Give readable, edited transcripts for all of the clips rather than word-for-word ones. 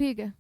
ठीक है।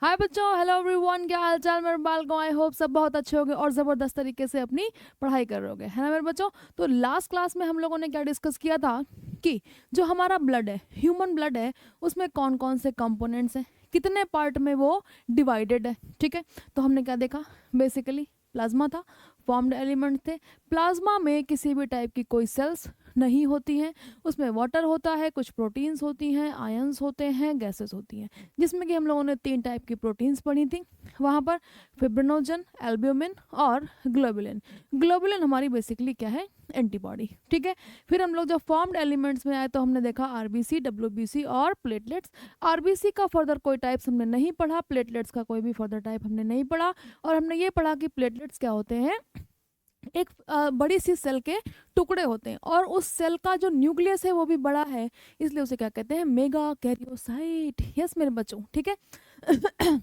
हाय बच्चों, हेलो एवरीवन, क्या हाल चाल मेरे बालकों। आई होप सब बहुत अच्छे होंगे और ज़बरदस्त तरीके से अपनी पढ़ाई कर रहे होंगे, है ना मेरे बच्चों। तो लास्ट क्लास में हम लोगों ने क्या डिस्कस किया था कि जो हमारा ब्लड है, ह्यूमन ब्लड है, उसमें कौन कौन से कंपोनेंट्स हैं, कितने पार्ट में वो डिवाइडेड है। ठीक है, तो हमने क्या देखा, बेसिकली प्लाज्मा था, फॉर्म्ड एलिमेंट थे। प्लाज्मा में किसी भी टाइप की कोई सेल्स नहीं होती हैं, उसमें वाटर होता है, कुछ प्रोटीन्स होती हैं, आयंस होते हैं, गैसेस होती हैं, जिसमें कि हम लोगों ने 3 टाइप की प्रोटीन्स पढ़ी थी वहाँ पर, फिब्रिनोजन, एल्ब्यूमिन और ग्लोबुलिन। ग्लोबुलिन हमारी बेसिकली क्या है, एंटीबॉडी। ठीक है, फिर हम लोग जब फॉर्म्ड एलिमेंट्स में आए तो हमने देखा आरबीसी, डब्ल्यूबीसी और प्लेटलेट्स। आरबीसी का फर्दर कोई टाइप्स हमने नहीं पढ़ा, प्लेटलेट्स का कोई भी फर्दर टाइप हमने नहीं पढ़ा, और हमने ये पढ़ा कि प्लेटलेट्स क्या होते हैं, एक बड़ी सी सेल के टुकड़े होते हैं, और उस सेल का जो न्यूक्लियस है वो भी बड़ा है, इसलिए उसे क्या कहते हैं, मेगा कैरियोसाइट। यस मेरे बच्चों, ठीक है।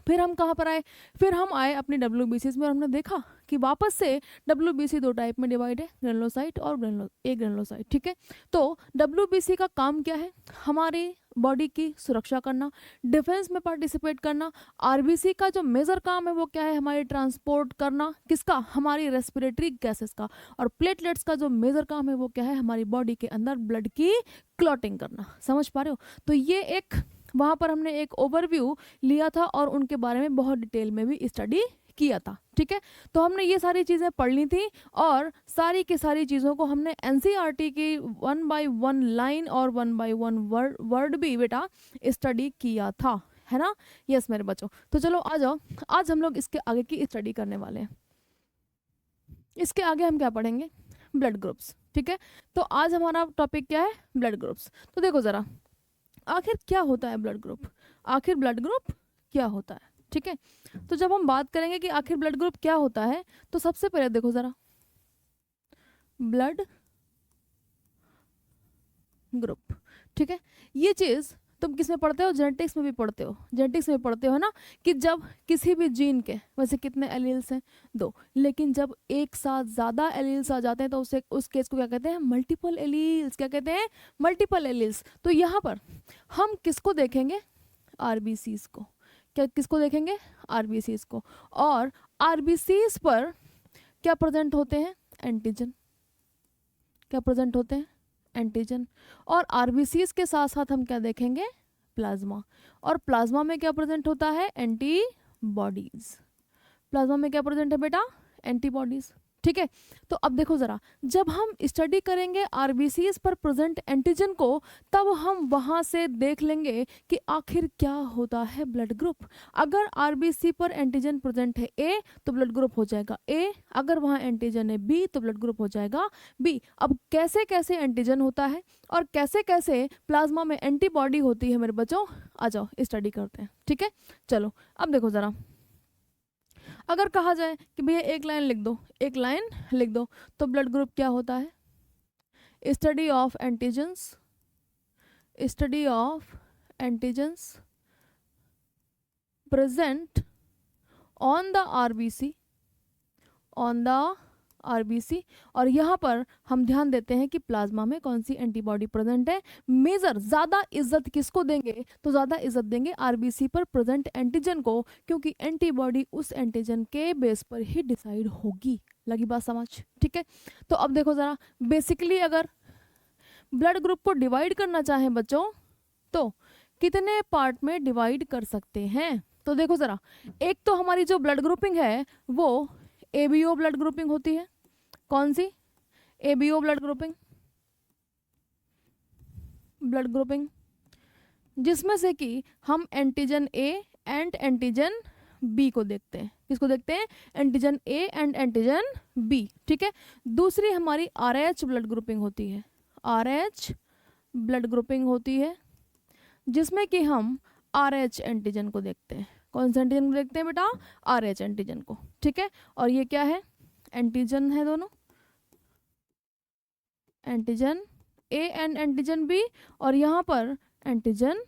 फिर हम कहाँ पर आए, फिर हम आए अपनी डब्ल्यूबीसीज में, और हमने देखा कि वापस से डब्ल्यूबीसी 2 टाइप में डिवाइड है, ग्रेनुलोसाइट और ग्रेनुलोसाइट। ठीक है, तो डब्ल्यूबीसी का काम क्या है, हमारी बॉडी की सुरक्षा करना, डिफेंस में पार्टिसिपेट करना। आरबीसी का जो मेजर काम है वो क्या है, हमारी ट्रांसपोर्ट करना, किसका, हमारी रेस्पिरेटरी गैसेस का। और प्लेटलेट्स का जो मेजर काम है वो क्या है, हमारी बॉडी के अंदर ब्लड की क्लॉटिंग करना। समझ पा रहे हो, तो ये एक वहाँ पर हमने एक ओवरव्यू लिया था और उनके बारे में बहुत डिटेल में भी स्टडी किया था। ठीक है, तो हमने ये सारी चीज़ें पढ़ ली थी, और सारी की सारी चीज़ों को हमने एनसीईआरटी की 1 by 1 लाइन और 1 by 1 वर्ड भी बेटा स्टडी किया था, है ना। यस मेरे बच्चों, तो चलो आ जाओ, आज हम लोग इसके आगे की स्टडी करने वाले हैं। इसके आगे हम क्या पढ़ेंगे, ब्लड ग्रुप्स। ठीक है, तो आज हमारा टॉपिक क्या है, ब्लड ग्रुप्स। तो देखो ज़रा, आखिर क्या होता है ब्लड ग्रुप, आखिर ब्लड ग्रुप क्या होता है। ठीक है, तो जब हम बात करेंगे कि आखिर ब्लड ग्रुप क्या होता है, तो सबसे पहले देखो ज़रा, ब्लड ग्रुप। ठीक है, ये चीज़ तुम किस में पढ़ते हो, जेनेटिक्स में भी पढ़ते हो, जेनेटिक्स में पढ़ते हो ना, कि जब किसी भी जीन के, वैसे कितने एलील्स हैं, 2, लेकिन जब एक साथ ज़्यादा एलील्स आ जाते हैं तो उस केस को क्या कहते हैं, मल्टीपल एलील्स। क्या कहते हैं, मल्टीपल एलील्स। तो यहाँ पर हम किसको देखेंगे, आरबीसीज को। क्या किसको देखेंगे, आरबीसीज को। और आरबीसीज पर क्या प्रेजेंट होते हैं, एंटीजन। क्या प्रेजेंट होते हैं, एंटीजन। और आरबीसीज के साथ साथ हम क्या देखेंगे, प्लाज्मा। और प्लाज्मा में क्या प्रेजेंट होता है, एंटीबॉडीज। प्लाज्मा में क्या प्रेजेंट है बेटा, एंटीबॉडीज। ठीक है, तो अब देखो ज़रा, जब हम स्टडी करेंगे आरबीसीज पर प्रेजेंट एंटीजन को, तब हम वहाँ से देख लेंगे कि आखिर क्या होता है ब्लड ग्रुप। अगर आरबीसी पर एंटीजन प्रेजेंट है ए, तो ब्लड ग्रुप हो जाएगा ए। अगर वहाँ एंटीजन है बी, तो ब्लड ग्रुप हो जाएगा बी। अब कैसे कैसे एंटीजन होता है और कैसे कैसे प्लाज्मा में एंटीबॉडी होती है मेरे बच्चों, आ जाओ स्टडी करते हैं। ठीक है, चलो अब देखो ज़रा, अगर कहा जाए कि भैया एक लाइन लिख दो, एक लाइन लिख दो, तो ब्लड ग्रुप क्या होता है, study of antigens, study of antigens present on the RBC, on the RBC. और यहाँ पर हम ध्यान देते हैं कि प्लाज्मा में कौन सी एंटीबॉडी प्रेजेंट है। मेजर ज़्यादा इज्जत किसको देंगे, तो ज़्यादा इज्जत देंगे आरबीसी पर प्रेजेंट एंटीजन को, क्योंकि एंटीबॉडी उस एंटीजन के बेस पर ही डिसाइड होगी। लगी बात समझ, ठीक है। तो अब देखो ज़रा, बेसिकली अगर ब्लड ग्रुप को डिवाइड करना चाहें बच्चों, तो कितने पार्ट में डिवाइड कर सकते हैं। तो देखो ज़रा, एक तो हमारी जो ब्लड ग्रुपिंग है वो एबीओ ब्लड ग्रुपिंग होती है। कौन सी, ABO blood grouping, blood grouping जिसमें से कि हम antigen A and antigen B को देखते हैं। किसको देखते हैं, antigen A and antigen B. ठीक है, दूसरी हमारी आरएच ब्लड ग्रुपिंग होती है, आरएच ब्लड ग्रुपिंग होती है, जिसमें कि हम आरएच एंटीजन को देखते हैं। कौन से एंटीजन को देखते हैं बेटा, आरएच एंटीजन को। ठीक है, और ये क्या है, एंटीजन है दोनों, antigen A and antigen B, और यहाँ पर एंटीजन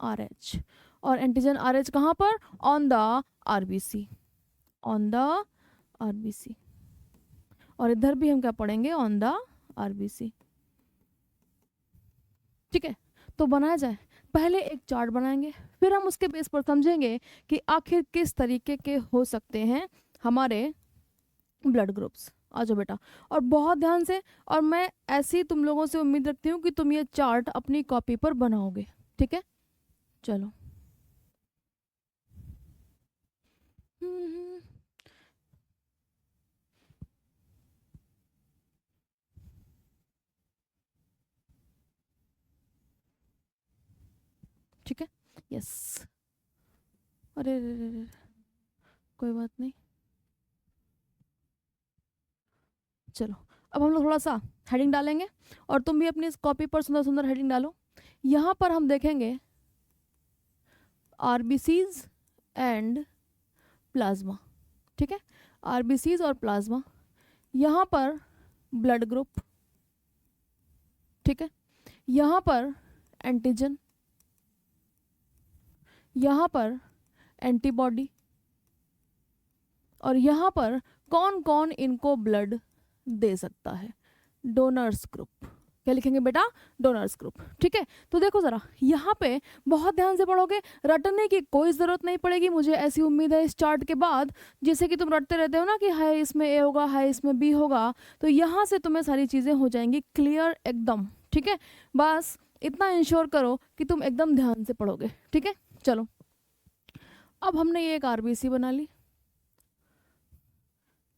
आर एच। और एंटीजन आर एच कहाँ पर, on the RBC, on the RBC. और इधर भी हम क्या पढ़ेंगे, ऑन द आरबीसी। ठीक है, तो बनाया जाए, पहले एक चार्ट बनाएंगे, फिर हम उसके बेस पर समझेंगे कि आखिर किस तरीके के हो सकते हैं हमारे ब्लड ग्रुप्स। आ जाओ बेटा, और बहुत ध्यान से, और मैं ऐसी तुम लोगों से उम्मीद रखती हूँ कि तुम ये चार्ट अपनी कॉपी पर बनाओगे, ठीक है? चलो। ठीक है, यस। अरे रे रे रे, कोई बात नहीं, चलो। अब हम लोग थोड़ा सा हेडिंग डालेंगे, और तुम भी अपनी इस कॉपी पर सुंदर सुंदर हेडिंग डालो। यहाँ पर हम देखेंगे आरबीसीज एंड प्लाज्मा, ठीक है? आरबीसीज और प्लाज्मा। यहाँ पर ब्लड ग्रुप, ठीक है? यहाँ पर एंटीजन, यहाँ पर एंटीबॉडी, और यहाँ पर कौन कौन इनको ब्लड दे सकता है? Donors group. क्या लिखेंगे बेटा? डोनर्स ग्रुप, ठीक है? तो देखो ज़रा, यहाँ पे बहुत ध्यान से पढ़ोगे, रटने की कोई ज़रूरत नहीं पड़ेगी, मुझे ऐसी उम्मीद है इस चार्ट के बाद। जैसे कि तुम रटते रहते हो ना कि हाय इसमें ए होगा, हाय इसमें बी होगा, तो यहाँ से तुम्हें सारी चीज़ें हो जाएंगी क्लियर एकदम, ठीक है? बस इतना इंश्योर करो कि तुम एकदम ध्यान से पढ़ोगे, ठीक है? चलो, अब हमने ये एक आरबीसी बना ली,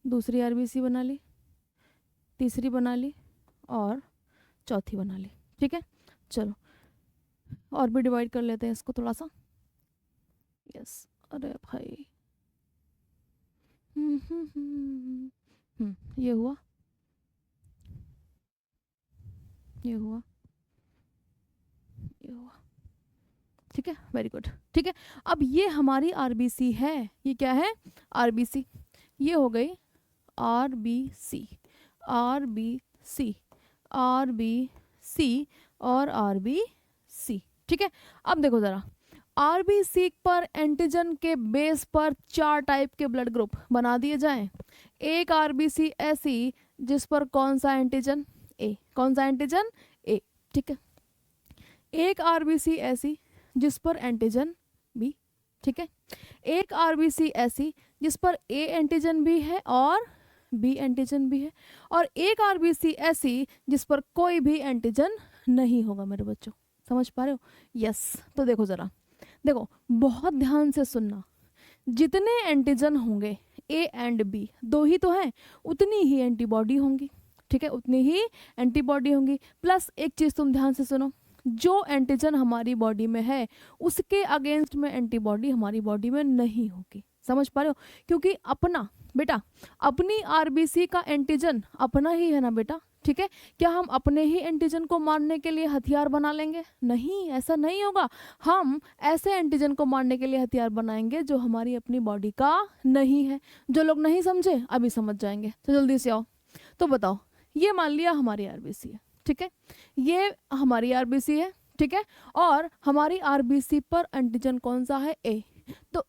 दूसरी आरबीसी बना ली, तीसरी बना ली, और चौथी बना ली, ठीक है? चलो, और भी डिवाइड कर लेते हैं इसको थोड़ा सा। यस, अरे भाई, ये हुआ, ये हुआ, ये हुआ, ठीक है? वेरी गुड, ठीक है? अब ये हमारी आरबीसी है, ये क्या है? आरबीसी। ये हो गई आरबीसी, आरबीसी, आरबीसी और आरबीसी, ठीक है? अब देखो ज़रा, आरबीसी पर एंटीजन के बेस पर 4 टाइप के ब्लड ग्रुप बना दिए जाएं। एक आरबीसी ऐसी जिस पर कौन सा एंटीजन? ए। कौन सा एंटीजन? ए, ठीक है? एक आरबीसी ऐसी जिस पर एंटीजन बी, ठीक है? एक आरबीसी ऐसी जिस पर ए एंटीजन भी है और बी एंटीजन भी है, और एक आरबीसी ऐसी जिस पर कोई भी एंटीजन नहीं होगा। मेरे बच्चों, समझ पा रहे हो? यस। तो देखो ज़रा, देखो बहुत ध्यान से सुनना, जितने एंटीजन होंगे ए एंड बी, 2 ही तो हैं, उतनी ही एंटीबॉडी होंगी, ठीक है? उतनी ही एंटीबॉडी होंगी। प्लस एक चीज़ तुम ध्यान से सुनो, जो एंटीजन हमारी बॉडी में है उसके अगेंस्ट में एंटीबॉडी हमारी बॉडी में नहीं होगी। समझ पा रहे हो? क्योंकि अपना बेटा, अपनी आरबीसी का एंटीजन अपना ही है ना बेटा, ठीक है? क्या हम अपने ही एंटीजन को मारने के लिए हथियार बना लेंगे? नहीं, ऐसा नहीं होगा। हम ऐसे एंटीजन को मारने के लिए हथियार बनाएंगे जो हमारी अपनी बॉडी का नहीं है। जो लोग नहीं समझे अभी समझ जाएंगे, तो जल्दी से आओ। तो बताओ, ये मान लिया हमारी आरबीसी है, ठीक है? ये हमारी आरबीसी है, ठीक है? और हमारी आरबीसी पर एंटीजन कौन सा है? ए। तो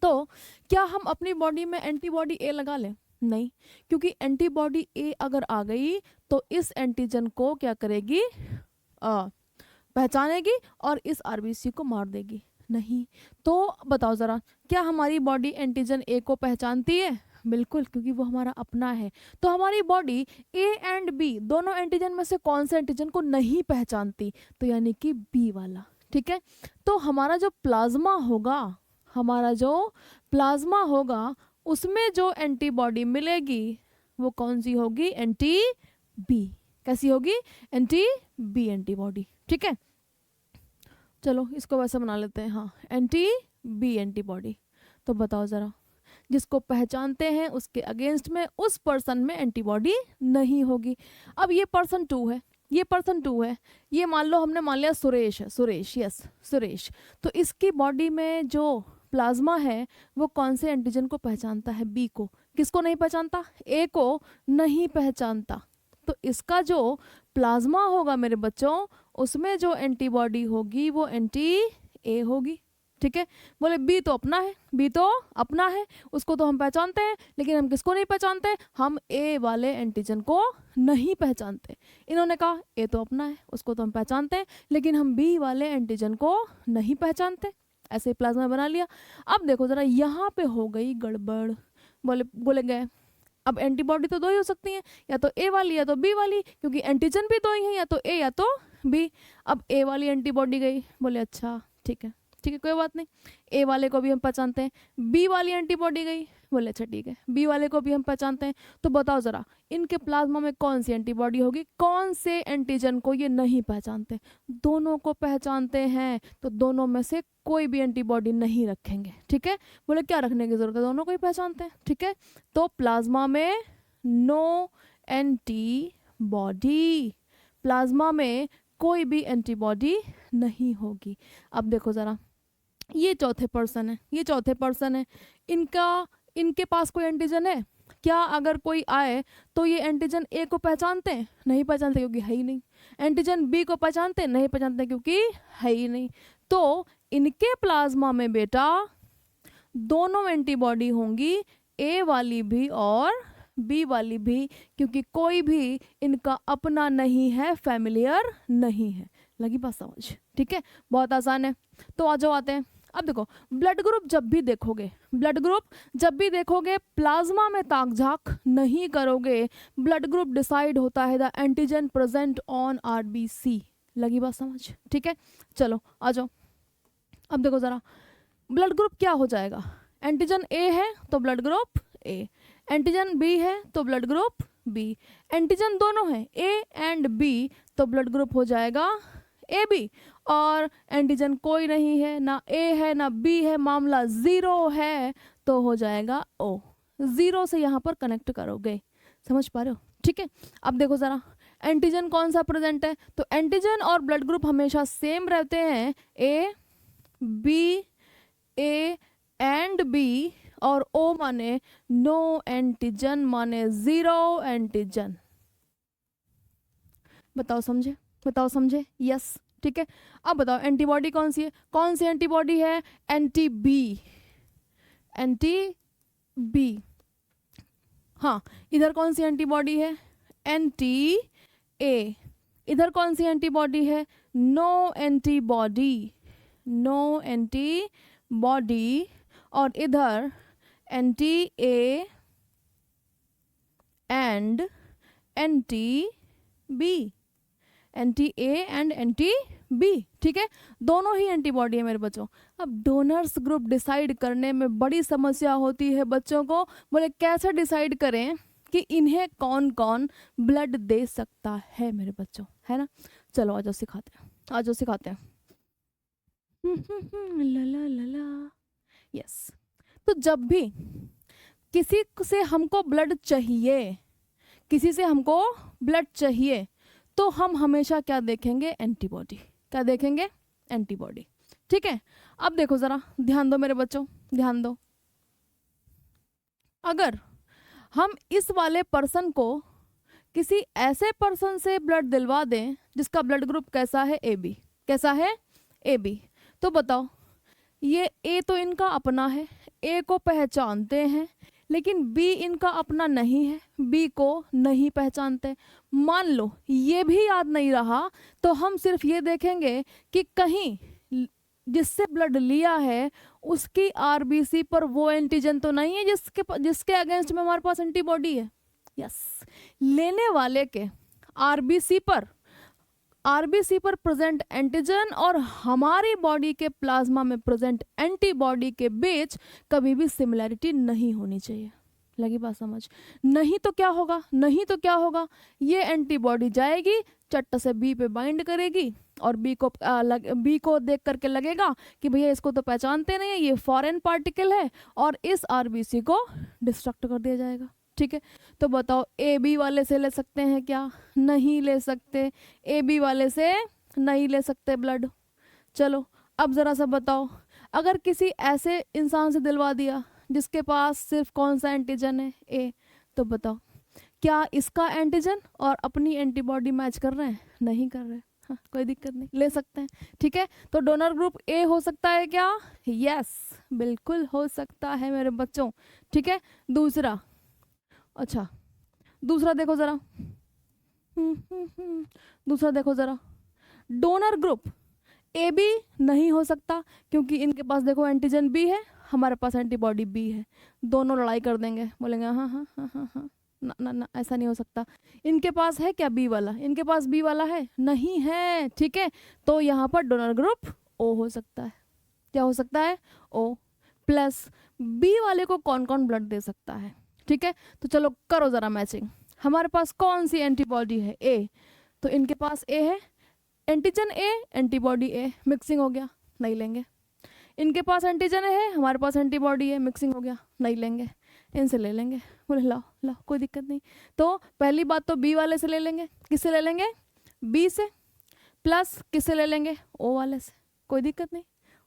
तो क्या हम अपनी बॉडी में एंटीबॉडी ए लगा लें? नहीं, क्योंकि एंटीबॉडी ए अगर आ गई तो इस एंटीजन को क्या करेगी? पहचानेगी और इस आरबीसी को मार देगी। नहीं। तो बताओ ज़रा, क्या हमारी बॉडी एंटीजन ए को पहचानती है? बिल्कुल, क्योंकि वो हमारा अपना है। तो हमारी बॉडी ए एंड बी दोनों एंटीजन में से कौन से एंटीजन को नहीं पहचानती? तो यानी कि बी वाला, ठीक है? तो हमारा जो प्लाज्मा होगा, हमारा जो प्लाज्मा होगा, उसमें जो एंटीबॉडी मिलेगी वो कौन सी होगी? Anti B. कैसी होगी? एंटी बी एंटीबॉडी, ठीक है? चलो इसको वैसे बना लेते हैं, हाँ, एंटी बी एंटीबॉडी। तो बताओ ज़रा, जिसको पहचानते हैं उसके अगेंस्ट में उस पर्सन में एंटीबॉडी नहीं होगी। अब ये पर्सन 2 है, ये पर्सन 2 है, ये मान लो हमने मान लिया सुरेश है, सुरेश, यस सुरेश। तो इसकी बॉडी में जो प्लाज्मा है वो कौन से एंटीजन को पहचानता है? बी को। किसको नहीं पहचानता? ए को नहीं पहचानता। तो इसका जो प्लाज्मा होगा मेरे बच्चों, उसमें जो एंटीबॉडी होगी वो एंटी ए होगी, ठीक है। बोले बी तो अपना है, बी तो अपना है, उसको तो हम पहचानते हैं, लेकिन हम किसको नहीं पहचानते, हम ए वाले एंटीजन को नहीं पहचानते। इन्होंने कहा ए तो अपना है, उसको तो हम पहचानते हैं, लेकिन हम बी वाले एंटीजन को नहीं पहचानते। ऐसे प्लाज्मा बना लिया। अब देखो जरा यहाँ पे हो गई गड़बड़। बोले गए अब एंटीबॉडी तो दो ही हो सकती हैं, या तो ए वाली या तो बी वाली, क्योंकि एंटीजन भी दो ही हैं, या तो ए या तो बी। अब ए वाली एंटीबॉडी गई। बोले अच्छा ठीक है, ठीक है कोई बात नहीं, ए वाले को भी हम पहचानते हैं। बी वाली एंटीबॉडी गई। बोले अच्छा ठीक है, बी वाले को भी हम पहचानते हैं। तो बताओ ज़रा इनके प्लाज्मा में कौन सी एंटीबॉडी होगी, कौन से एंटीजन को ये नहीं पहचानते, दोनों को पहचानते हैं, तो दोनों में से कोई भी एंटीबॉडी नहीं रखेंगे। ठीक है। बोले क्या रखने की ज़रूरत है, दोनों को ही पहचानते हैं। ठीक है, तो प्लाज्मा में नो एंटीबॉडी, प्लाज्मा में कोई भी एंटीबॉडी नहीं होगी। अब देखो ज़रा ये चौथे पर्सन है, ये चौथे पर्सन है, इनके पास कोई एंटीजन है क्या? अगर कोई आए तो ये एंटीजन ए को पहचानते हैं? नहीं पहचानते, क्योंकि है ही नहीं। एंटीजन बी को पहचानते हैं? नहीं पहचानते, क्योंकि है ही नहीं। तो इनके प्लाज्मा में बेटा दोनों एंटीबॉडी होंगी, ए वाली भी और बी वाली भी, क्योंकि कोई भी इनका अपना नहीं है, फैमिलियर नहीं है। लगी बात समझ? ठीक है, बहुत आसान है। तो आ जाओ आते हैं। अब देखो ब्लड ग्रुप जब भी देखोगे, ब्लड ग्रुप जब भी देखोगे, प्लाज्मा में ताक झाक नहीं करोगे। ब्लड ग्रुप डिसाइड होता है the antigen present on RBC. लगी बात समझ? ठीक है, चलो आ जाओ। अब देखो जरा ब्लड ग्रुप क्या हो जाएगा, एंटीजन ए है तो blood group A, antigen B है तो ब्लड ग्रुप बी, एंटीजन दोनों है ए एंड बी तो ब्लड ग्रुप हो जाएगा ए बी, और एंटीजन कोई नहीं है, ना ए है ना बी है, मामला जीरो है, तो हो जाएगा ओ। जीरो से यहाँ पर कनेक्ट करोगे। समझ पा रहे हो? ठीक है। अब देखो ज़रा एंटीजन कौन सा प्रेजेंट है, तो एंटीजन और ब्लड ग्रुप हमेशा सेम रहते हैं, A B, A and B, और ओ माने नो एंटीजन, माने जीरो एंटीजन। बताओ समझे, बताओ समझे? यस, ठीक है। अब बताओ एंटीबॉडी कौन सी है, कौन सी एंटीबॉडी है, एंटी बी, एंटी बी। हाँ, इधर कौन सी एंटीबॉडी है, एंटी ए। इधर कौन सी एंटीबॉडी है, नो एंटीबॉडी, नो एंटीबॉडी, और इधर anti A and anti B, anti A and anti B. ठीक है, दोनों ही एंटीबॉडी है मेरे बच्चों। अब डोनर्स ग्रुप डिसाइड करने में बड़ी समस्या होती है बच्चों को। बोले कैसे डिसाइड करें कि इन्हें कौन कौन ब्लड दे सकता है मेरे बच्चों, है ना? चलो आज सिखाते हैं, आज सिखाते हैं। ला ला ला ला। यस, तो जब भी किसी से हमको ब्लड चाहिए, किसी से हमको ब्लड चाहिए, तो हम हमेशा क्या देखेंगे, एंटीबॉडी। क्या देखेंगे, एंटीबॉडी। ठीक है। अब देखो जरा ध्यान दो मेरे बच्चों, ध्यान दो। अगर हम इस वाले पर्सन को किसी ऐसे पर्सन से ब्लड दिलवा दें जिसका ब्लड ग्रुप कैसा है, ए बी, कैसा है, ए बी, तो बताओ ये ए तो इनका अपना है, ए को पहचानते हैं, लेकिन बी इनका अपना नहीं है, बी को नहीं पहचानते। मान लो ये भी याद नहीं रहा, तो हम सिर्फ ये देखेंगे कि कहीं जिससे ब्लड लिया है उसकी आरबीसी पर वो एंटीजन तो नहीं है जिसके अगेंस्ट में हमारे पास एंटीबॉडी है। यस, लेने वाले के आरबीसी पर प्रेजेंट एंटीजन और हमारी बॉडी के प्लाज्मा में प्रेजेंट एंटीबॉडी के बीच कभी भी सिमिलैरिटी नहीं होनी चाहिए। लगी बात समझ? नहीं तो क्या होगा, नहीं तो क्या होगा, ये एंटीबॉडी जाएगी चट्ट से बी पे बाइंड करेगी, और बी को देख करके लगेगा कि भैया इसको तो पहचानते नहीं है, ये फॉरेन पार्टिकल है, और इस आरबीसी को डिस्ट्रक्ट कर दिया जाएगा। ठीक है, तो बताओ ए बी वाले से ले सकते हैं क्या? नहीं ले सकते, ए बी वाले से नहीं ले सकते ब्लड। चलो अब ज़रा सा बताओ, अगर किसी ऐसे इंसान से दिलवा दिया जिसके पास सिर्फ कौन सा एंटीजन है, ए, तो बताओ क्या इसका एंटीजन और अपनी एंटीबॉडी मैच कर रहे हैं? नहीं कर रहे। कोई दिक्कत नहीं, ले सकते हैं। ठीक है, तो डोनर ग्रुप ए हो सकता है क्या? यस, बिल्कुल हो सकता है मेरे बच्चों। ठीक है, दूसरा, अच्छा दूसरा देखो ज़रा, दूसरा देखो ज़रा, डोनर ग्रुप ए बी नहीं हो सकता, क्योंकि इनके पास देखो एंटीजन बी है, हमारे पास एंटीबॉडी बी है, दोनों लड़ाई कर देंगे, बोलेंगे हाँ हाँ हाँ हाँ हाँ, ना ना ना, ऐसा नहीं हो सकता। इनके पास है क्या बी वाला? इनके पास बी वाला है? नहीं है। ठीक है, तो यहाँ पर डोनर ग्रुप ओ हो सकता है। क्या हो सकता है? ओ। प्लस बी वाले को कौन कौन ब्लड दे सकता है? ठीक है, तो चलो करो ज़रा मैचिंग। हमारे पास कौन सी एंटीबॉडी है? ए, तो इनके पास ए है, एंटीजन ए एंटीबॉडी ए, मिक्सिंग हो गया, नहीं लेंगे। इनके पास एंटीजन है, हमारे पास एंटीबॉडी है, मिक्सिंग हो गया, नहीं लेंगे। इनसे ले लेंगे, बोले लाओ लाओ, कोई दिक्कत नहीं। तो पहली बात तो बी वाले से ले लेंगे। किससे ले लेंगे? बी से। प्लस किससे ले लेंगे? ओ वाले से, कोई दिक्कत नहीं,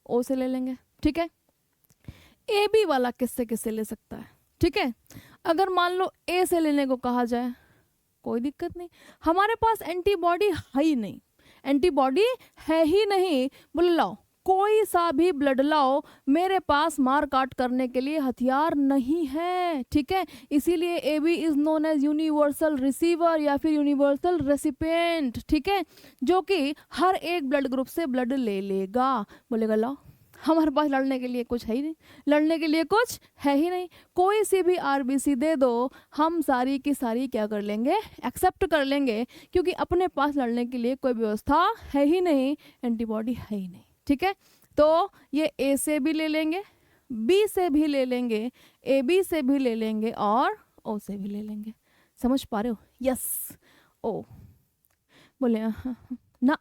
ओ से ले लेंगे। ठीक है, ए बी वाला किससे किससे ले सकता है? ठीक है, अगर मान लो ए से लेने को कहा जाए, कोई दिक्कत नहीं, हमारे पास एंटीबॉडी है ही नहीं, एंटीबॉडी है ही नहीं, बोले लाओ कोई सा भी ब्लड लाओ, मेरे पास मार काट करने के लिए हथियार नहीं है। ठीक है, इसीलिए A B is known as universal receiver या फिर यूनिवर्सल रेसिपिएंट। ठीक है, जो कि हर एक ब्लड ग्रुप से ब्लड ले लेगा, बोलेगा लाओ हमारे पास लड़ने के लिए कुछ है ही नहीं, लड़ने के लिए कुछ है ही नहीं, कोई सी भी आरबीसी दे दो, हम सारी की सारी क्या कर लेंगे? एक्सेप्ट कर लेंगे, क्योंकि अपने पास लड़ने के लिए कोई व्यवस्था है ही नहीं, एंटीबॉडी है ही नहीं। ठीक है, तो ये ए से भी ले लेंगे, बी से भी ले लेंगे, ए बी से भी ले लेंगे और ओ से भी ले लेंगे। समझ पा रहे हो? यस, ओ। बोले ना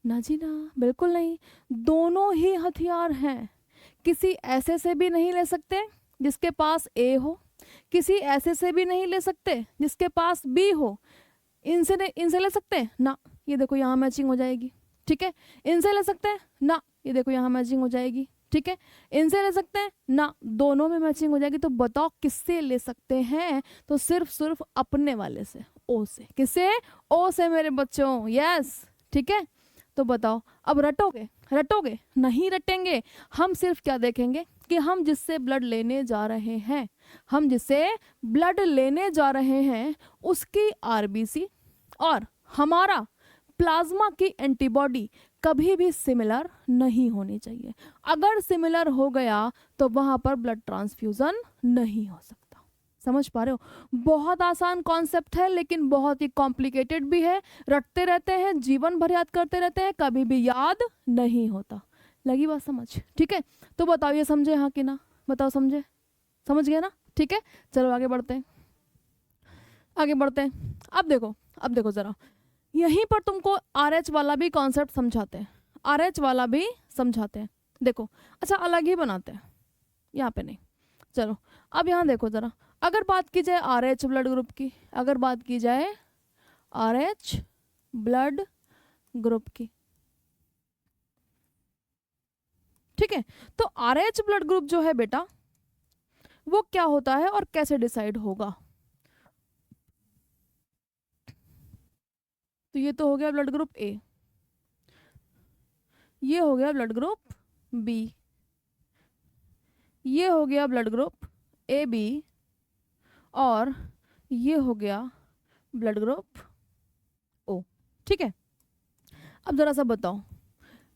ना जी ना, बिल्कुल नहीं, दोनों ही हथियार हैं। किसी ऐसे से भी नहीं ले सकते जिसके पास ए हो, किसी ऐसे से भी नहीं ले सकते जिसके पास बी हो। इनसे ले सकते हैं ना, ये देखो यहाँ मैचिंग हो जाएगी। ठीक है, इनसे ले सकते हैं ना, ये देखो यहाँ मैचिंग हो जाएगी। ठीक है, इनसे ले सकते हैं ना, दोनों में मैचिंग हो जाएगी। तो बताओ किससे ले सकते हैं? तो सिर्फ अपने वाले से, ओ से। किससे? ओ से मेरे बच्चों। यस, ठीक है, तो बताओ अब रटोगे? रटोगे नहीं, रटेंगे। हम सिर्फ क्या देखेंगे कि हम जिससे ब्लड लेने जा रहे हैं, हम जिससे ब्लड लेने जा रहे हैं उसकी आरबीसी और हमारा प्लाज्मा की एंटीबॉडी कभी भी सिमिलर नहीं होनी चाहिए। अगर सिमिलर हो गया तो वहां पर ब्लड ट्रांसफ्यूजन नहीं हो सकता। समझ पा रहे हो? बहुत आसान कॉन्सेप्ट है, लेकिन बहुत ही कॉम्प्लिकेटेड भी है। रटते रहते हैं, जीवन भर याद करते रहते हैं, कभी भी याद नहीं होता। लगी बात समझ? ठीक है, तो बताओ ये समझे हाँ कि ना? बताओ समझे? समझ गए ना? ठीक है, चलो आगे बढ़ते हैं, आगे बढ़ते हैं। अब देखो जरा, यहीं पर तुमको RH वाला भी कॉन्सेप्ट समझाते हैं, RH वाला भी समझाते हैं। देखो, अच्छा अलग ही बनाते हैं, यहाँ पे नहीं। चलो अब यहाँ देखो जरा, अगर बात की जाए RH ब्लड ग्रुप की, अगर बात की जाए RH ब्लड ग्रुप की, ठीक है, तो RH ब्लड ग्रुप जो है बेटा, वो क्या होता है और कैसे डिसाइड होगा? तो ये तो हो गया ब्लड ग्रुप ए, ये हो गया ब्लड ग्रुप बी, ये हो गया ब्लड ग्रुप ए बी, और ये हो गया ब्लड ग्रुप ओ। ठीक है, अब जरा सा बताओ,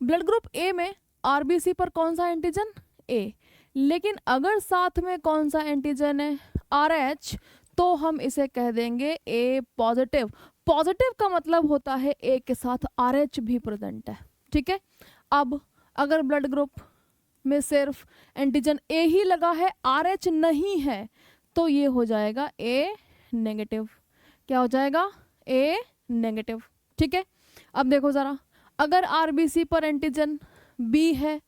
ब्लड ग्रुप ए में आरबीसी पर कौन सा एंटीजन? ए, लेकिन अगर साथ में कौन सा एंटीजन है? RH, तो हम इसे कह देंगे ए पॉजिटिव। पॉजिटिव का मतलब होता है ए के साथ RH भी प्रेजेंट है। ठीक है, अब अगर ब्लड ग्रुप में सिर्फ एंटीजन ए ही लगा है, RH नहीं है, तो ये हो जाएगा ए नेगेटिव। क्या हो जाएगा? A negative. ठीक है, अब देखो ज़रा, अगर आरबीसी पर एंटीजन बी है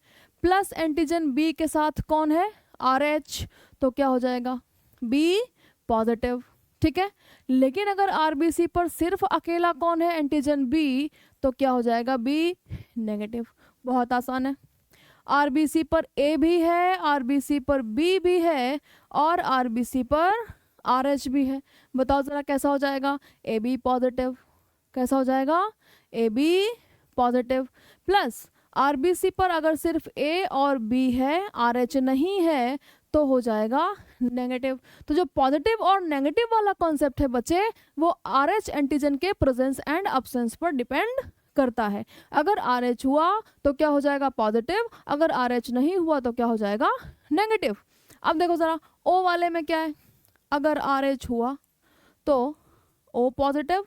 प्लस एंटीजन बी के साथ कौन है? RH, तो क्या हो जाएगा? B positive. ठीक है, लेकिन अगर आरबीसी पर सिर्फ अकेला कौन है? एंटीजन बी, तो क्या हो जाएगा? B negative. बहुत आसान है, आरबीसी पर ए भी है, आरबीसी पर बी भी है और आरबीसी पर RH भी है। बताओ ज़रा कैसा हो जाएगा? A B positive. कैसा हो जाएगा? A B positive, plus RBC पर अगर सिर्फ ए और बी है, आरएच नहीं है, तो हो जाएगा नेगेटिव। तो जो पॉजिटिव और नेगेटिव वाला कॉन्सेप्ट है बच्चे, वो आरएच एंटीजन के प्रेजेंस एंड अब्सेंस पर डिपेंड करता है। अगर आरएच हुआ तो क्या हो जाएगा पॉजिटिव, अगर आरएच नहीं हुआ तो क्या हो जाएगा नेगेटिव। अब देखो जरा ओ वाले में क्या है, अगर आरएच हुआ तो ओ पॉजिटिव,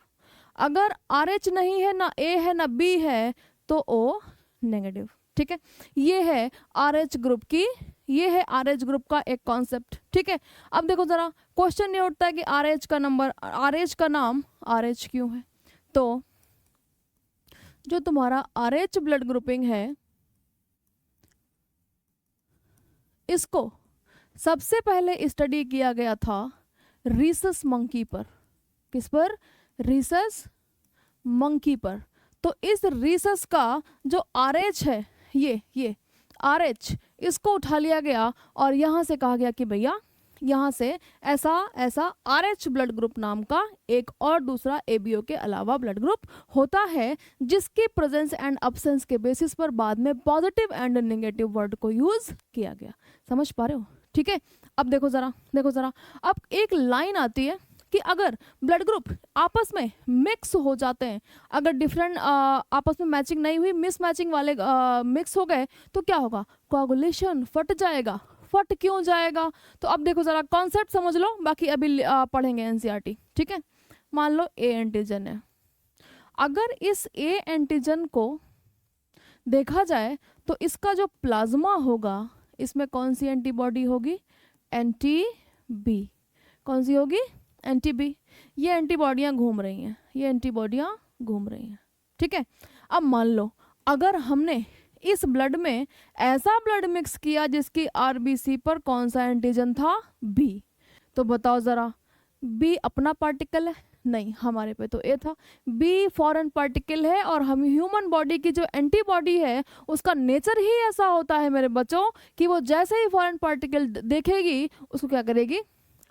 अगर आरएच नहीं है, ना ए है ना बी है, तो ओ नेगेटिव। ठीक है, ये है आरएच ग्रुप की, ये है आरएच ग्रुप का एक कॉन्सेप्ट। ठीक है, अब देखो जरा क्वेश्चन ये उठता है कि आरएच का नंबर, आरएच का नाम आरएच क्यों है। तो जो तुम्हारा आरएच ब्लड ग्रुपिंग है, इसको सबसे पहले स्टडी किया गया था रीसस मंकी पर। किस पर? रीसस मंकी पर। तो इस रीसस का जो आरएच है, ये आरएच, इसको उठा लिया गया और यहाँ से कहा गया कि भैया यहाँ से ऐसा ऐसा आरएच ब्लड ग्रुप नाम का एक और दूसरा एबीओ के अलावा ब्लड ग्रुप होता है, जिसके प्रेजेंस एंड अब्सेंस के बेसिस पर बाद में पॉजिटिव एंड नेगेटिव वर्ड को यूज किया गया। समझ पा रहे हो? ठीक है, अब देखो जरा अब एक लाइन आती है कि अगर ब्लड ग्रुप आपस में मिक्स हो जाते हैं, अगर डिफरेंट आपस में मैचिंग नहीं हुई, मिस मैचिंग वाले मिक्स हो गए, तो क्या होगा? कोआगुलेशन, फट जाएगा। फट क्यों जाएगा? तो अब देखो जरा कॉन्सेप्ट समझ लो, बाकी अभी पढ़ेंगे एनसीईआरटी। ठीक है, मान लो ए एंटीजन है, अगर इस ए एंटीजन को देखा जाए तो इसका जो प्लाज्मा होगा, इसमें कौन सी एंटीबॉडी होगी? Anti B. कौन सी होगी? Anti B. ये एंटीबॉडियाँ घूम रही हैं, ये एंटीबॉडियाँ घूम रही हैं। ठीक है, अब मान लो अगर हमने इस ब्लड में ऐसा ब्लड मिक्स किया जिसकी आरबीसी पर कौन सा एंटीजन था? बी। तो बताओ ज़रा, बी अपना पार्टिकल है? नहीं, हमारे पे तो ए था। बी फॉरेन पार्टिकल है, और हम ह्यूमन बॉडी की जो एंटीबॉडी है उसका नेचर ही ऐसा होता है मेरे बच्चों कि वो जैसे ही फॉरेन पार्टिकल देखेगी उसको क्या करेगी?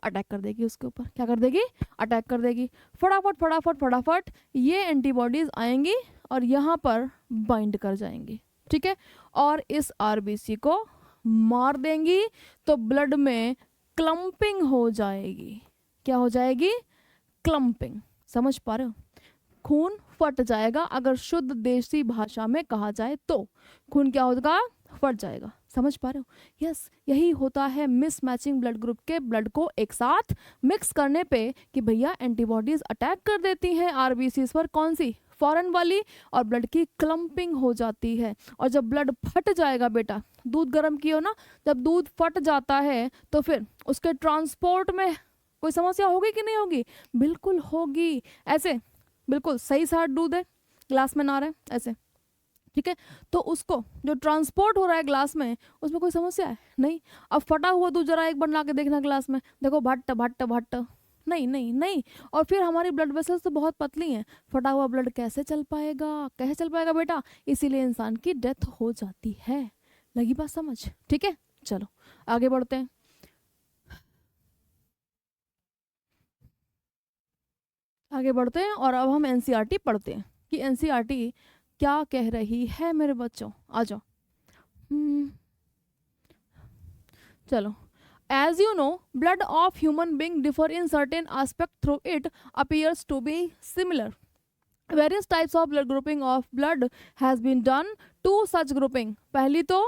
अटैक कर देगी उसके ऊपर। क्या कर देगी? अटैक कर देगी। फटाफट ये एंटीबॉडीज आएंगी और यहाँ पर बाइंड कर जाएंगी। ठीक है, और इस आरबीसी को मार देंगी, तो ब्लड में क्लम्पिंग हो जाएगी। क्या हो जाएगी? क्लम्पिंग। समझ पा रहे हो? खून फट जाएगा, अगर शुद्ध देसी भाषा में कहा जाए तो खून क्या होगा? फट जाएगा। समझ पा रहे हो? यस, यही होता है मिस मैचिंग ब्लड ग्रुप के ब्लड को एक साथ मिक्स करने पे कि भैया एंटीबॉडीज अटैक कर देती हैं आरबीसीज पर, कौन सी? फॉरेन वाली, और ब्लड की क्लम्पिंग हो जाती है। और जब ब्लड फट जाएगा बेटा, दूध गर्म कियो ना, जब दूध फट जाता है तो फिर उसके ट्रांसपोर्ट में कोई समस्या होगी कि नहीं होगी? बिल्कुल होगी। ऐसे बिल्कुल सही सा दूध है, ग्लास में ना रहे ऐसे। ठीक है, तो उसको जो ट्रांसपोर्ट हो रहा है ग्लास में, उसमें कोई समस्या है? नहीं। अब फटा हुआ दूध जरा एक बार ला के देखना ग्लास में, देखो भट्ट भट्ट भट्ट, नहीं। और फिर हमारी ब्लड वेसल्स तो बहुत पतली हैं, फटा हुआ ब्लड कैसे चल पाएगा? कैसे चल पाएगा बेटा? इसीलिए इंसान की डेथ हो जाती है। लगी बात समझ? ठीक है, चलो आगे बढ़ते हैं। और अब हम एनसीईआरटी पढ़ते हैं कि एनसीईआरटी क्या कह रही है मेरे बच्चों। आ जाओ। चलो, as you know, blood of human being differ in certain aspect through it appears to be similar. Various types of blood grouping of blood has been done to such grouping. पहली तो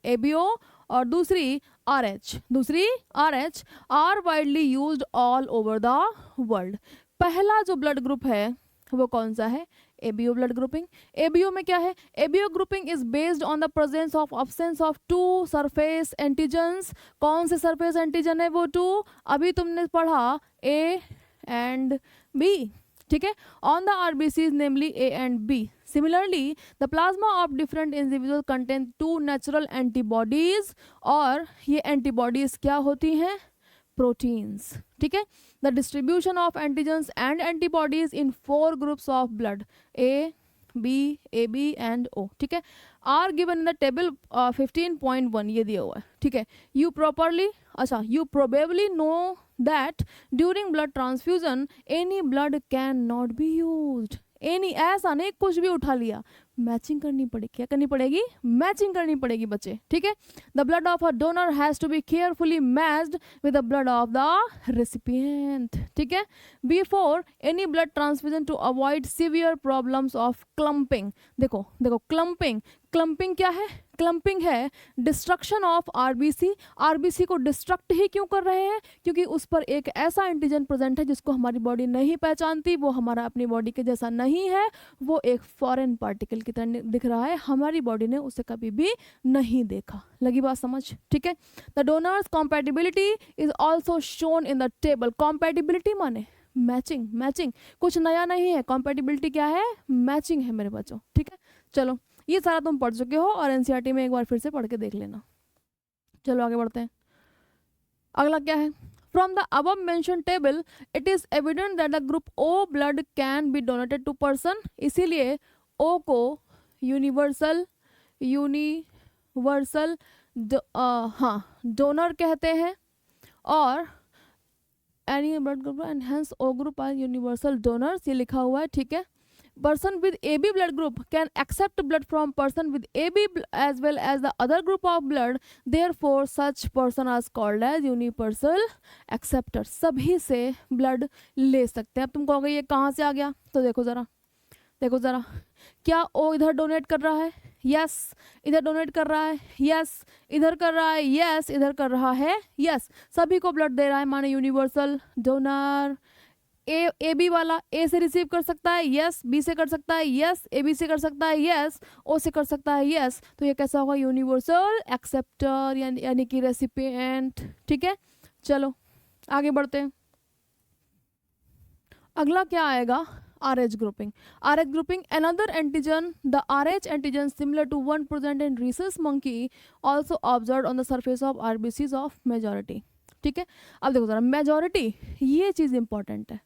ABO और दूसरी RH are widely used all over the world. पहला जो blood group है वो कौन सा है? ABO blood grouping. ABO में क्या है? ABO grouping is based on the presence of absence of 2 surface antigens. कौन से सरफेस एंटीजन है वो? 2। अभी तुमने पढ़ा A and B। ठीक है, on the RBCs namely A and B। Similarly the plasma of different individual contain 2 natural antibodies, और ये एंटीबॉडीज क्या होती हैं? प्रोटीन्स। ठीक है, the distribution of antigens and antibodies in 4 groups of blood A, B, AB and O। ठीक है, are given in the table 15.1, ये दिया हुआ है। ठीक है, you probably know that during blood transfusion any blood can not be used. Any ऐसा नहीं कुछ भी उठा लिया, मैचिंग करनी पड़ेगी, क्या करनी पड़ेगी, मैचिंग करनी पड़ेगी बच्चे, ठीक है। The blood of a donor has to be carefully matched with the blood of the recipient, ठीक है, before any blood transfusion to avoid severe problems of clumping. देखो देखो, क्लम्पिंग, क्लम्पिंग क्या है, क्लम्पिंग है डिस्ट्रक्शन ऑफ आरबीसी। आरबीसी को destruct ही क्यों कर रहे हैं, क्योंकि उस पर एक ऐसा एंटीजन प्रेजेंट है जिसको हमारी बॉडी नहीं पहचानती, वो हमारा अपनी बॉडी के जैसा नहीं है, वो एक फॉरेन पार्टिकल की तरह दिख रहा है, हमारी बॉडी ने उसे कभी भी नहीं देखा। लगी बात समझ, ठीक है। The donors compatibility is also shown in the table. Compatibility माने मैचिंग, मैचिंग कुछ नया नहीं है, कॉम्पैटिबिलिटी क्या है, मैचिंग है मेरे बच्चों, ठीक है। चलो ये सारा तुम पढ़ चुके हो और एनसीईआरटी में एक बार फिर से पढ़ के देख लेना। चलो आगे बढ़ते हैं। अगला क्या है, from the above mention table it is evident that the group O blood can be donated to person. इसीलिए ओ को यूनिवर्सल हाँ डोनर कहते हैं, और any blood group and hence O group are universal donors, ये लिखा हुआ है, ठीक है। Person with AB blood group can accept blood from person with AB as well as the other group of blood. Therefore, such person is called as universal acceptor. सभी से blood ले सकते हैं। अब तुम कहोगे ये कहाँ से आ गया, तो देखो ज़रा, देखो ज़रा, क्या O इधर डोनेट कर रहा है, यस, इधर डोनेट कर रहा है, यस, इधर कर रहा है, यस, इधर कर रहा है, यस, सभी को ब्लड दे रहा है, माने यूनिवर्सल डोनर। ए बी वाला ए से रिसीव कर सकता है, यस, बी से कर सकता है, यस, ए बी से कर सकता है, यस, ओ से कर सकता है, यस, तो ये कैसा होगा, यूनिवर्सल एक्सेप्टर यानी कि रेसिपिएंट, ठीक है। चलो आगे बढ़ते हैं। अगला क्या आएगा, RH grouping. RH grouping, another antigen, the RH antigen similar to one present in rhesus monkey also observed on the surface of RBCs of majority, ठीक है। अब देखो जरा, मेजॉरिटी, ये चीज़ इंपॉर्टेंट है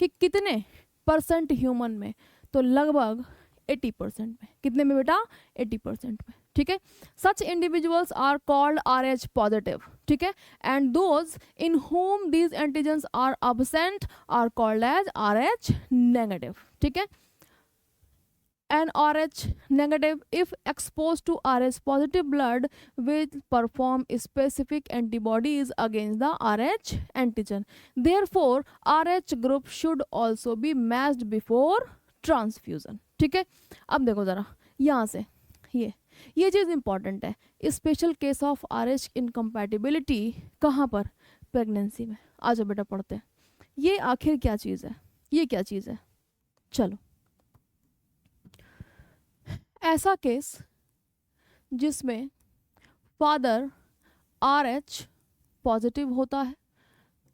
कि कितने परसेंट ह्यूमन में, तो लगभग 80% में। कितने में बेटा, 80% में, ठीक है। Such individuals are called RH positive, ठीक है, and those in whom these antigens are absent are called as RH negative, ठीक है। and RH negative, if exposed to RH positive blood, will perform specific antibodies against the RH antigen. Therefore, RH group should also be matched before transfusion. ठीक है। अब देखो जरा यहाँ से ये चीज़ इंपॉर्टेंट है। Special case of RH incompatibility कहाँ पर, प्रेगनेंसी में। आ जाओ बेटा पढ़ते हैं, ये आखिर क्या चीज़ है, ये क्या चीज़ है। चलो, ऐसा केस जिसमें फादर RH पॉजिटिव होता है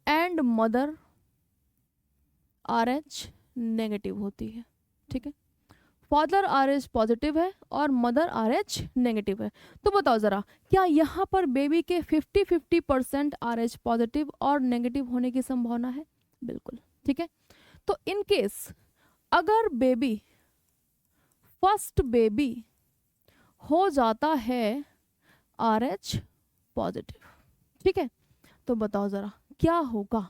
एंड मदर RH नेगेटिव होती है, ठीक है। फादर RH पॉजिटिव है और मदर RH नेगेटिव है, तो बताओ ज़रा, क्या यहाँ पर बेबी के 50-50% RH पॉजिटिव और नेगेटिव होने की संभावना है? बिल्कुल, ठीक है। तो इन केस अगर बेबी, फर्स्ट बेबी हो जाता है RH पॉजिटिव, ठीक है, तो बताओ ज़रा क्या होगा।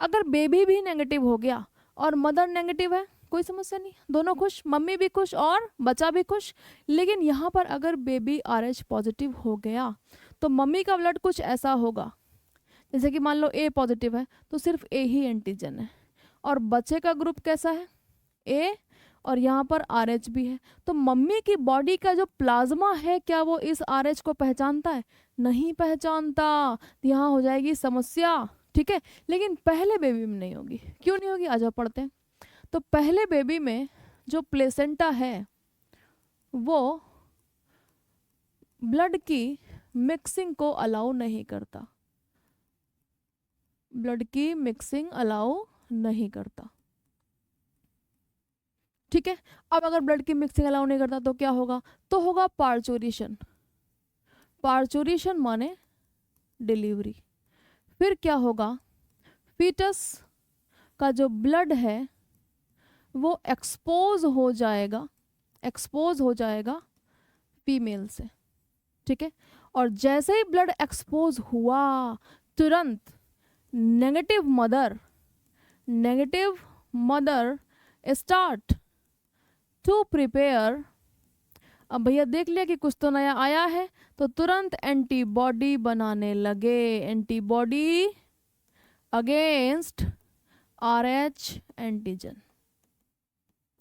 अगर बेबी भी नेगेटिव हो गया और मदर नेगेटिव है, कोई समस्या नहीं, दोनों खुश, मम्मी भी खुश और बच्चा भी खुश। लेकिन यहाँ पर अगर बेबी RH पॉजिटिव हो गया तो मम्मी का ब्लड कुछ ऐसा होगा, जैसे कि मान लो A पॉजिटिव है तो सिर्फ A ही एंटीजन है, और बच्चे का ग्रुप कैसा है, A, और यहाँ पर RH भी है। तो मम्मी की बॉडी का जो प्लाज्मा है, क्या वो इस RH को पहचानता है? नहीं पहचानता, यहाँ हो जाएगी समस्या, ठीक है। लेकिन पहले बेबी में नहीं होगी, क्यों नहीं होगी, आ जाओ पढ़ते हैं। तो पहले बेबी में जो प्लेसेंटा है वो ब्लड की मिक्सिंग को अलाउ नहीं करता, ब्लड की मिक्सिंग अलाउ नहीं करता, ठीक है। अब अगर ब्लड की मिक्सिंग अलाउ नहीं करता तो क्या होगा, तो होगा पार्चुरेशन। पार्चुरेशन माने डिलीवरी। फिर क्या होगा, फीटस का जो ब्लड है वो एक्सपोज हो जाएगा, एक्सपोज हो जाएगा फीमेल से, ठीक है। और जैसे ही ब्लड एक्सपोज हुआ तुरंत negative mother start to prepare अब भैया देख लिया कि कुछ तो नया आया है, तो तुरंत एंटीबॉडी बनाने लगे, antibody against RH antigen,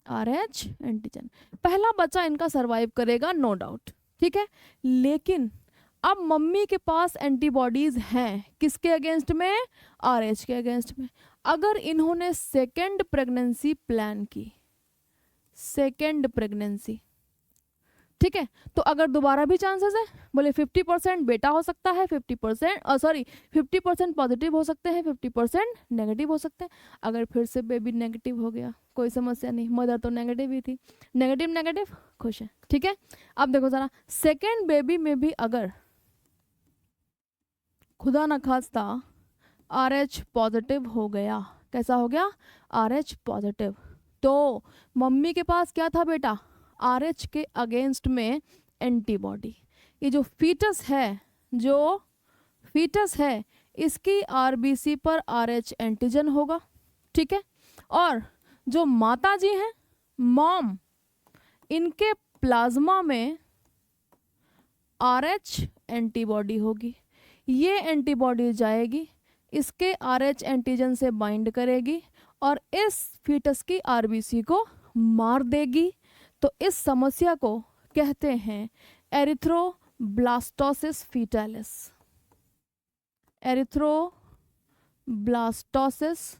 RH antigen. पहला बच्चा इनका सरवाइव करेगा नो डाउट, ठीक है। लेकिन अब मम्मी के पास एंटीबॉडीज हैं किसके अगेंस्ट में, RH के अगेंस्ट में। अगर इन्होंने सेकेंड प्रेगनेंसी प्लान की, सेकेंड प्रेगनेंसी, ठीक है, तो अगर दोबारा भी चांसेस है, बोले 50% बेटा हो सकता है, 50% पॉजिटिव हो सकते हैं, 50% नेगेटिव हो सकते हैं। अगर फिर से बेबी नेगेटिव हो गया कोई समस्या नहीं, मदर तो नेगेटिव ही थी, नेगेटिव नेगेटिव खुश है, ठीक है। अब देखो जरा, सेकेंड बेबी में भी अगर खुदा न खास्ता RH पॉजिटिव हो गया, कैसा हो गया, RH पॉजिटिव, तो मम्मी के पास क्या था बेटा, RH के अगेंस्ट में एंटीबॉडी। ये जो फीटस है, जो फीटस है, इसकी RBC पर RH एंटीजन होगा, ठीक है। और जो माता जी हैं, मॉम, इनके प्लाज्मा में RH एंटीबॉडी होगी। ये एंटीबॉडी जाएगी, इसके RH एंटीजन से बाइंड करेगी और इस फीटस की RBC को मार देगी। तो इस समस्या को कहते हैं एरिथ्रोब्लास्टोसिस फीटालिस, एरिथ्रोब्लास्टोसिस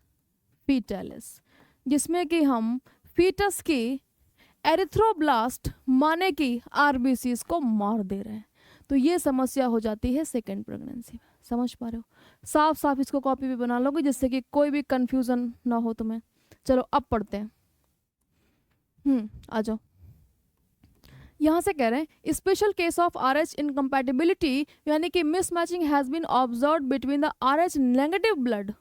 फीटालिस, जिसमें कि हम फीटस की एरिथ्रोब्लास्ट माने कि RBCs को मार दे रहे हैं। तो ये समस्या हो जाती है सेकेंड प्रेगनेंसी में, समझ पा रहे हो। साफ साफ इसको कॉपी भी बना लोगे जिससे कि कोई भी कंफ्यूजन ना हो तुम्हें। चलो अब पढ़ते हैं, आ जाओ। यहाँ से कह रहे हैं special case of RH incompatibility, यानी कि mismatching has been observed between the RH negative blood,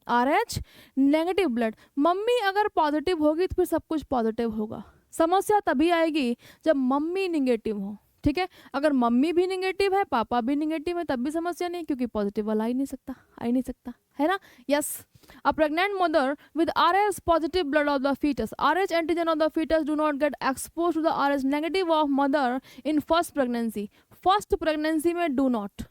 RH negative blood. Mummy अगर पॉजिटिव होगी तो फिर सब कुछ पॉजिटिव होगा। समस्या तभी आएगी जब मम्मी निगेटिव हो, ठीक है। अगर मम्मी भी निगेटिव है, पापा भी निगेटिव है, तब भी समस्या नहीं, क्योंकि पॉजिटिव वाला आ ही नहीं सकता, है ना। Yes, a pregnant mother with RH positive blood of the fetus, RH antigen of the fetus do not get exposed to the RH negative of mother in first pregnancy में do not,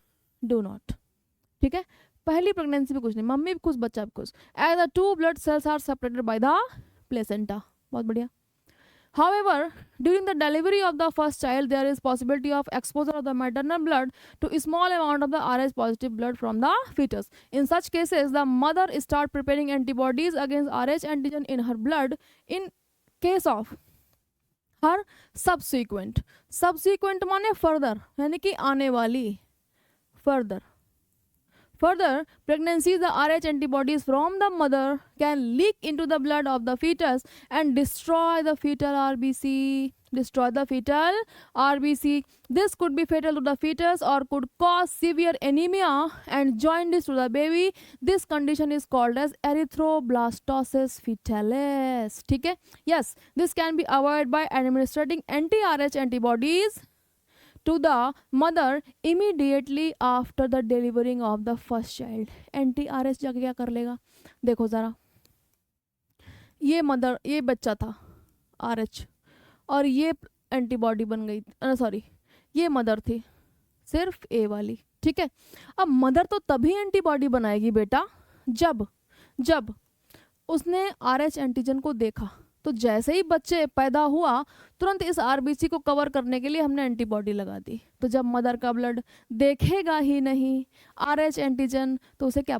ठीक है। पहली pregnancy में कुछ नहीं, mummy भी खुश, बच्चा भी खुश, as the two blood cells are separated by the placenta। बहुत बढ़िया। However, during the delivery of the first child, there is possibility of exposure of the maternal blood to a small amount of the RH positive blood from the fetus. In such cases, the mother start preparing antibodies against RH antigen in her blood. In case of her subsequent माने further, यानी कि आने वाली, further pregnancies, the RH antibodies from the mother can leak into the blood of the fetus and destroy the fetal RBC. This could be fatal to the fetus or could cause severe anemia and jaundice to the baby. This condition is called as erythroblastosis fetalis, ठीक है। Yes, this can be avoided by administering anti-RH antibodies to the mother immediately after the delivering of the first child। anti-RH जाके क्या कर लेगा, देखो ज़रा, ये बच्चा था RH और ये एंटीबॉडी बन गई, सॉरी ये मदर थी सिर्फ A वाली, ठीक है। अब मदर तो तभी एंटीबॉडी बनाएगी बेटा जब उसने RH एंटीजन को देखा। तो जैसे ही बच्चे पैदा हुआ तुरंत इस RBC को कवर करने के लिए हमने एंटीबॉडी लगा दी। तो जब मदर का ब्लड देखेगा ही नहीं RH एंटीजन, तो उसे क्या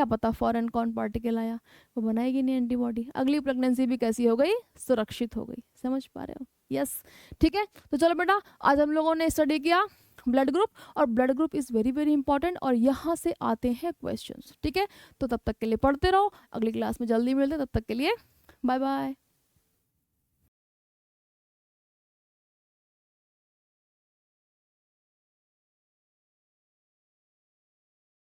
पता फॉरेन कौन पार्टिकल आया, वो बनाएगी नहीं एंटीबॉडी। अगली प्रेगनेंसी भी कैसी हो गई, सुरक्षित हो गई। समझ पा रहे हो, यस, ठीक है। तो चलो बेटा, आज हम लोगों ने स्टडी किया ब्लड ग्रुप, और blood group is very very important, और यहाँ से आते हैं क्वेश्चंस, ठीक है। तो तब तक के लिए पढ़ते रहो, अगली क्लास में जल्दी मिलते हैं, तब तक के लिए बाय बाय।